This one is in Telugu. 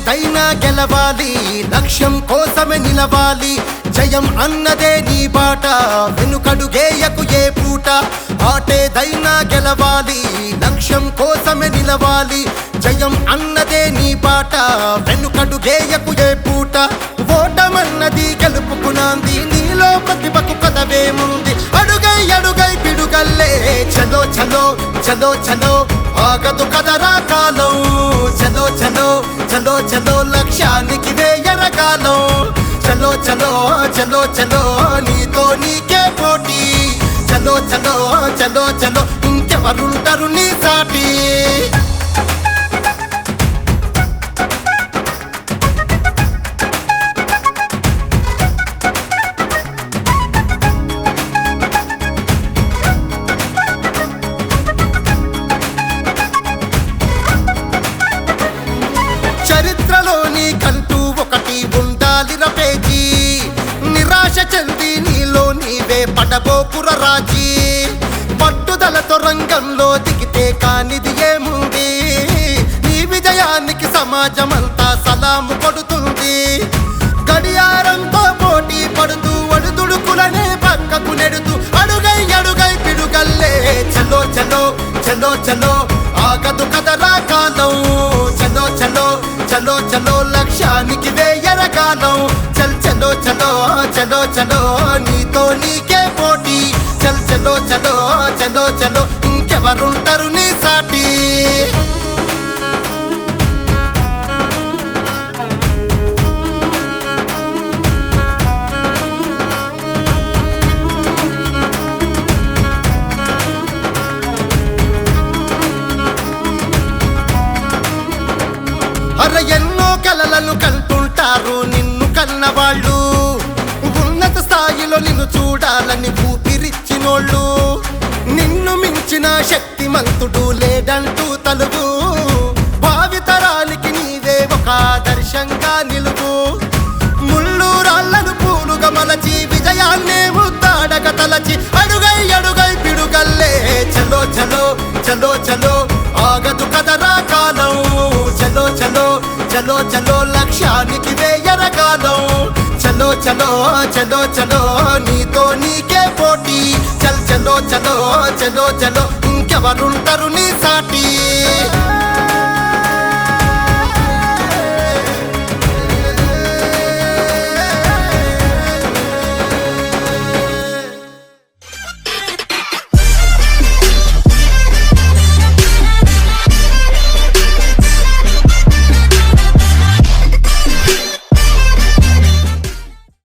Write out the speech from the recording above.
ఆటేదైనా గెలవాలి, లక్ష్యం కోసమే నిలవాలి. జయం అన్నదే నీ బాట, వెనుకడుగేయకు ఏ పూట. ఆటేదైనా గెలవాలి, లక్ష్యం కోసమే నిలవాలి. జయం అన్నదే నీ బాట, వెనుకడుగేయకు ఏ పూట. ఓటమన్నది గెలుపుకునాంది, నీలో ప్రతిభకు కదవేముంది. అడుగై అడుగై పిడుగల్లే, చలో చలో చలో చలో ఆగదు కదరా కాలం. చలో చలో చలో చలో లక్ష్యానికి వేయరగాలం. చలో చలో చలో చలో నీతో నీకే పోటీ. చలో చలో చలో చలో ఇంకెవరుంటారు నీ సాటి. చరిత్రలోని కంటూ ఒకటి ఉండాలి రపేజీ. నిరాశ చెంది నీలో నీవే పడబోకుర రాజీ. పట్టుదలతో రంగంలో దిగితే కానిది ఏముంది. నీ విజయానికి సమాజమంతా సలాము కొడుతుంది. గడియారంతో పోటీ పడుతూ ఒడుదుడుకులనే పక్కకు నెడుతూ అడుగై అడుగై పిడుగల్లే. చలో చలో చలో చలో ఆగదు కదరా కాలం. చలో చలో చలో చలో లక్ష్యానికి వేయరగాలం. చల్ చలో చలో చలో చలో నీతో నీకే పోటీ. చల్ చలో చలో చలో చలో ఇంకెవరుంటారు నీ సాటి. అర ఎన్నో కలలను కంటుంటారు నిన్ను కన్నవాళ్ళు. ఉన్నత స్థాయిలో నిన్ను చూడాలని ఊపిరిచ్చినోళ్ళు. నిన్ను మించిన శక్తిమంతుడు లేడంటూ తలువు. భావితరానికి నీవే ఒక ఆదర్శంగా నిలువు. ముళ్ళు రాళ్లను పూలుగా మలచి విజయాన్నే ముద్దాడగ తలచి అడుగై అడుగై పిడుగల్లే. చలో చలో చలో చలో ఆగదు కదరా కాలం. చలో చలో చలో చలో లక్ష్యానికి వేయరగాలం. చలో చలో చలో చలో నీతో నీకే పోటీ. చల్ చలో చలో చలో చలో ఇంకెవరుంటారు నీ సాటి.